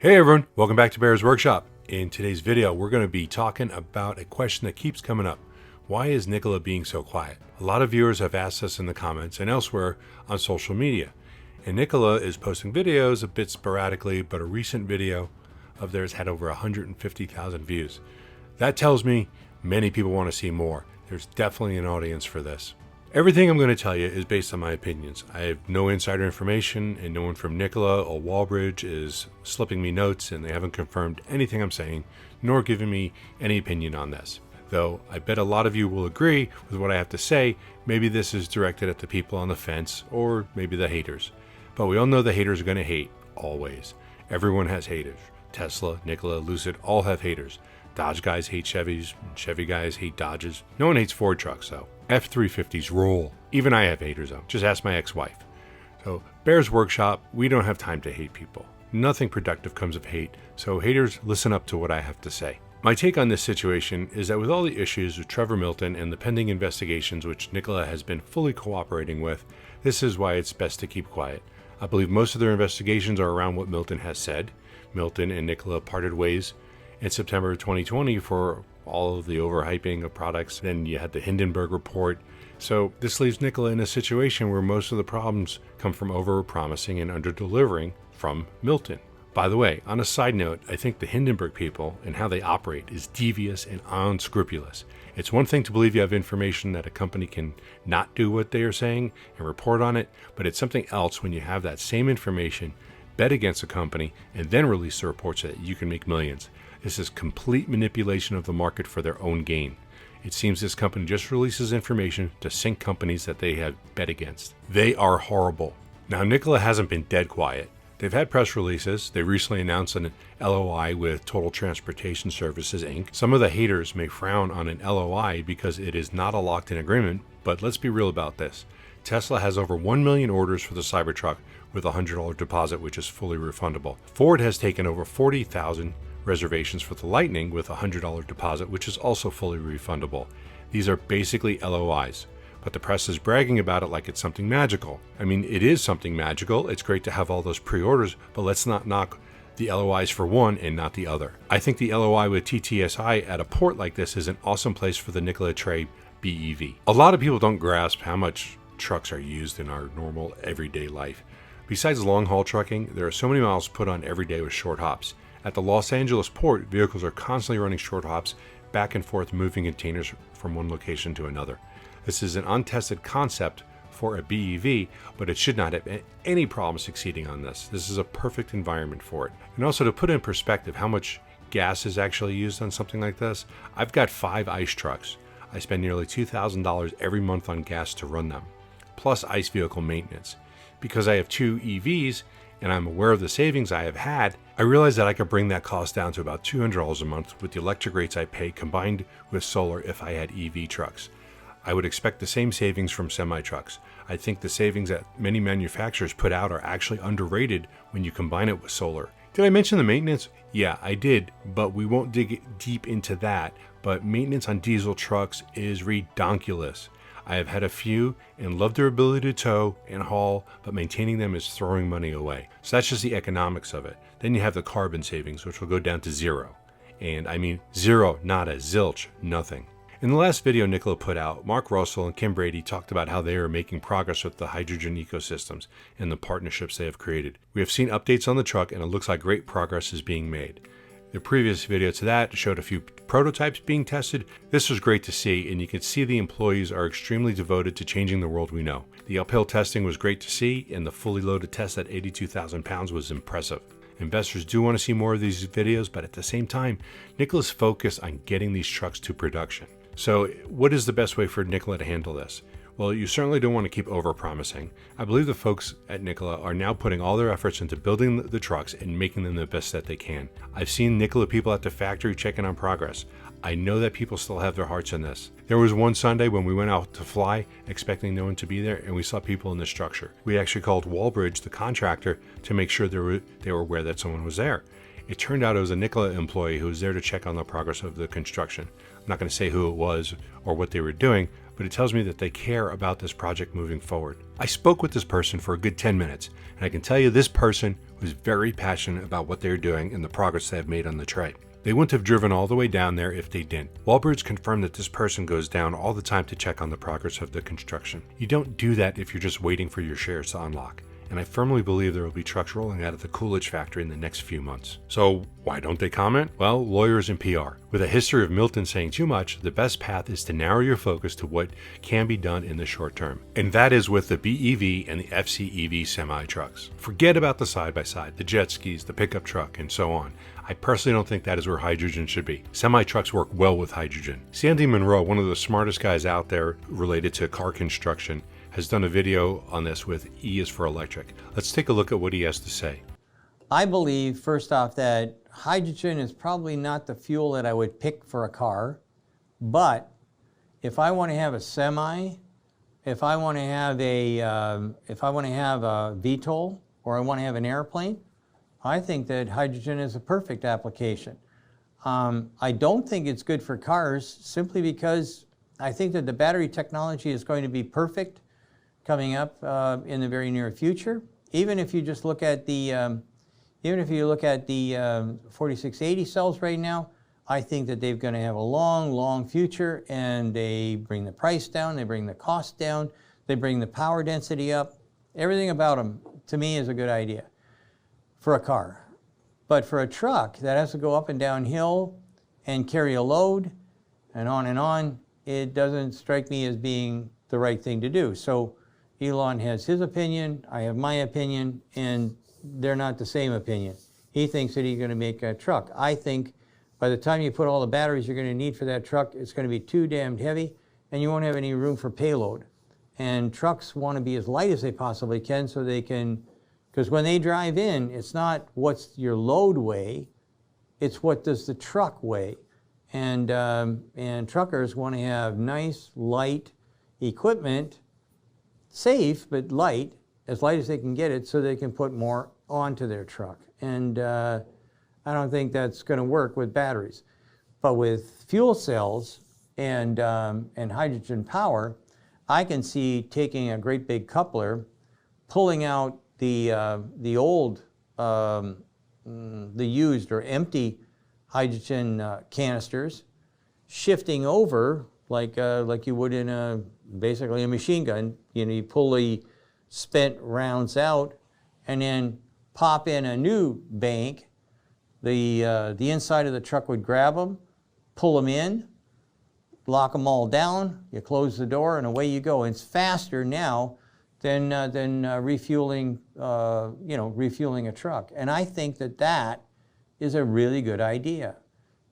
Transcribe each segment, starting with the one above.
Hey everyone, welcome back to Bear's Workshop. In today's video, we're going to be talking about a question that keeps coming up. Why is Nikola being so quiet? A lot of viewers have asked us in the comments and elsewhere on social media. And Nikola is posting videos a bit sporadically, but a recent video of theirs had over 150,000 views. That tells me many people want to see more. There's definitely an audience for this. Everything I'm going to tell you is based on my opinions. I have no insider information, and no one from Nikola or Wallbridge is slipping me notes, and they haven't confirmed anything I'm saying, nor given me any opinion on this. Though I bet a lot of you will agree with what I have to say. Maybe this is directed at the people on the fence, or maybe the haters. But we all know the haters are going to hate, always. Everyone has haters. Tesla, Nikola, Lucid, all have haters. Dodge guys hate Chevys, Chevy guys hate Dodges. No one hates Ford trucks though. F-350s roll. Even I have haters though. Just ask my ex-wife. So Bear's Workshop, we don't have time to hate people. Nothing productive comes of hate, so haters, listen up to what I have to say. My take on this situation is that with all the issues with Trevor Milton and the pending investigations which Nikola has been fully cooperating with, this is why it's best to keep quiet. I believe most of their investigations are around what Milton has said. Milton and Nikola parted ways in September 2020 for all of the overhyping of products. Then you had the Hindenburg report. So this leaves Nikola in a situation where most of the problems come from over-promising and under-delivering from Milton. By the way, on a side note, I think the Hindenburg people and how they operate is devious and unscrupulous. It's one thing to believe you have information that a company can not do what they are saying and report on it, but it's something else when you have that same information, bet against a company, and then release the reports so that you can make millions. This is complete manipulation of the market for their own gain. It seems this company just releases information to sink companies that they have bet against. They are horrible. Now, Nikola hasn't been dead quiet. They've had press releases. They recently announced an LOI with Total Transportation Services, Inc. Some of the haters may frown on an LOI because it is not a locked-in agreement, but let's be real about this. Tesla has over 1 million orders for the Cybertruck with a $100 deposit, which is fully refundable. Ford has taken over 40,000 reservations for the Lightning with a $100 deposit, which is also fully refundable. These are basically LOIs, but the press is bragging about it like it's something magical. I mean, it is something magical. It's great to have all those pre-orders, but let's not knock the LOIs for one and not the other. I think the LOI with TTSI at a port like this is an awesome place for the Nikola Tre BEV. A lot of people don't grasp how much trucks are used in our normal everyday life. Besides long-haul trucking, there are so many miles put on every day with short hops. At the Los Angeles port, vehicles are constantly running short hops back and forth, moving containers from one location to another. This is an untested concept for a BEV, but it should not have any problem succeeding on this. This is a perfect environment for it. And also to put in perspective how much gas is actually used on something like this, I've got 5 ICE trucks. I spend nearly $2,000 every month on gas to run them, plus ICE vehicle maintenance. Because I have 2 EVs, and I'm aware of the savings I have had, I realized that I could bring that cost down to about $200 a month with the electric rates I pay combined with solar if I had EV trucks. I would expect the same savings from semi-trucks. I think the savings that many manufacturers put out are actually underrated when you combine it with solar. Did I mention the maintenance? Yeah, I did, but we won't dig deep into that. But maintenance on diesel trucks is redonkulous. I have had a few and love their ability to tow and haul, but maintaining them is throwing money away. So that's just the economics of it. Then you have the carbon savings, which will go down to 0. And I mean 0, not a zilch, nothing. In the last video Nikola put out, Mark Russell and Kim Brady talked about how they are making progress with the hydrogen ecosystems and the partnerships they have created. We have seen updates on the truck, and it looks like great progress is being made. The previous video to that showed a few prototypes being tested. This was great to see, and you can see the employees are extremely devoted to changing the world we know. The uphill testing was great to see, and the fully loaded test at 82,000 pounds was impressive. Investors do want to see more of these videos, but at the same time, Nikola's focused on getting these trucks to production. So what is the best way for Nikola to handle this? Well, you certainly don't want to keep over-promising. I believe the folks at Nikola are now putting all their efforts into building the trucks and making them the best that they can. I've seen Nikola people at the factory checking on progress. I know that people still have their hearts in this. There was one Sunday when we went out to fly, expecting no one to be there, and we saw people in the structure. We actually called Wallbridge, the contractor, to make sure they were aware that someone was there. It turned out it was a Nikola employee who was there to check on the progress of the construction. I'm not going to say who it was or what they were doing, but it tells me that they care about this project moving forward. I spoke with this person for a good 10 minutes, and I can tell you this person was very passionate about what they're doing and the progress they have made on the trade. They wouldn't have driven all the way down there if they didn't. Wallbirds confirmed that this person goes down all the time to check on the progress of the construction. You don't do that if you're just waiting for your shares to unlock. And I firmly believe there will be trucks rolling out of the Coolidge factory in the next few months. So why don't they comment? Well, lawyers and PR. With a history of Milton saying too much, the best path is to narrow your focus to what can be done in the short term. And that is with the BEV and the FCEV semi-trucks. Forget about the side-by-side, the jet skis, the pickup truck, and so on. I personally don't think that is where hydrogen should be. Semi-trucks work well with hydrogen. Sandy Monroe, one of the smartest guys out there related to car construction, has done a video on this with E is for electric. Let's take a look at what he has to say. I believe, first off, that hydrogen is probably not the fuel that I would pick for a car, but if I want to have a semi, if I want to have a VTOL, or I want to have an airplane, I think that hydrogen is a perfect application. I don't think it's good for cars simply because I think that the battery technology is going to be perfect coming up in the very near future. Even if you just look at the 4680 cells right now, I think that they're going to have a long, long future, and they bring the price down, they bring the cost down, they bring the power density up. Everything about them, to me, is a good idea for a car. But for a truck that has to go up and down hill and carry a load and on, it doesn't strike me as being the right thing to do. So Elon has his opinion, I have my opinion, and they're not the same opinion. He thinks that he's going to make a truck. I think by the time you put all the batteries you're going to need for that truck, it's going to be too damned heavy, and you won't have any room for payload. And trucks want to be as light as they possibly can so they can, because when they drive in, it's not what's your load weigh, it's what does the truck weigh. And truckers want to have nice, light equipment, safe but light, as light as they can get it, so they can put more onto their truck. And I don't think that's going to work with batteries. But with fuel cells and hydrogen power, I can see taking a great big coupler, pulling out the old, the used or empty hydrogen canisters, shifting over like you would in basically a machine gun. You know, you pull the spent rounds out and then pop in a new bank. The inside of the truck would grab them, pull them in, lock them all down, you close the door, and away you go. And it's faster now than refueling, refueling a truck. And I think that that is a really good idea.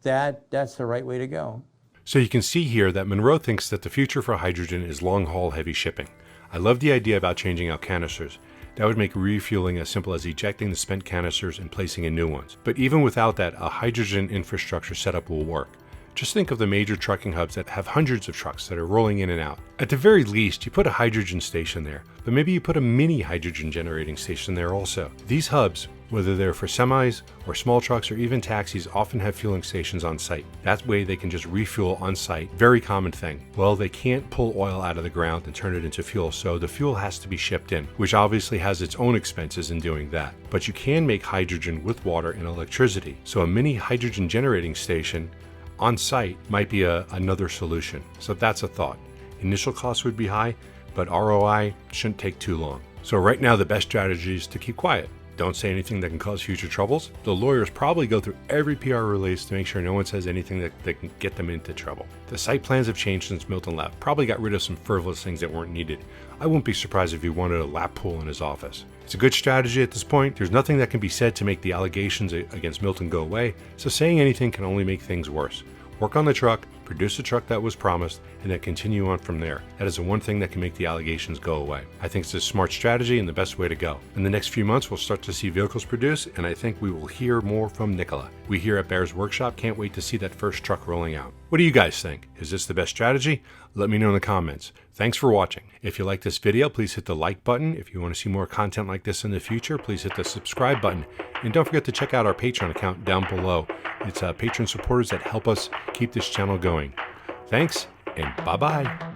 That's the right way to go. So you can see here that Monroe thinks that the future for hydrogen is long-haul heavy shipping. I love the idea about changing out canisters. That would make refueling as simple as ejecting the spent canisters and placing in new ones. But even without that, a hydrogen infrastructure setup will work. Just think of the major trucking hubs that have hundreds of trucks that are rolling in and out. At the very least, you put a hydrogen station there, but maybe you put a mini hydrogen generating station there also. These hubs, whether they're for semis or small trucks or even taxis, often have fueling stations on site. That way they can just refuel on site. Very common thing. Well, they can't pull oil out of the ground and turn it into fuel, so the fuel has to be shipped in, which obviously has its own expenses in doing that. But you can make hydrogen with water and electricity, so a mini hydrogen generating station on site might be another solution. So that's a thought. Initial costs would be high, but ROI shouldn't take too long. So right now the best strategy is to keep quiet. Don't say anything that can cause future troubles. The lawyers probably go through every PR release to make sure no one says anything that can get them into trouble. The site plans have changed since Milton left. Probably got rid of some frivolous things that weren't needed. I wouldn't be surprised if he wanted a lap pool in his office. It's a good strategy at this point. There's nothing that can be said to make the allegations against Milton go away, so saying anything can only make things worse. Work on the truck, produce the truck that was promised, and then continue on from there. That is the one thing that can make the allegations go away. I think it's a smart strategy and the best way to go. In the next few months, we'll start to see vehicles produced, and I think we will hear more from Nikola. We here at Bear's Workshop can't wait to see that first truck rolling out. What do you guys think? Is this the best strategy? Let me know in the comments. Thanks for watching. If you like this video, please hit the like button. If you want to see more content like this in the future, please hit the subscribe button. And don't forget to check out our Patreon account down below. It's patron supporters that help us keep this channel going. Thanks, and bye-bye.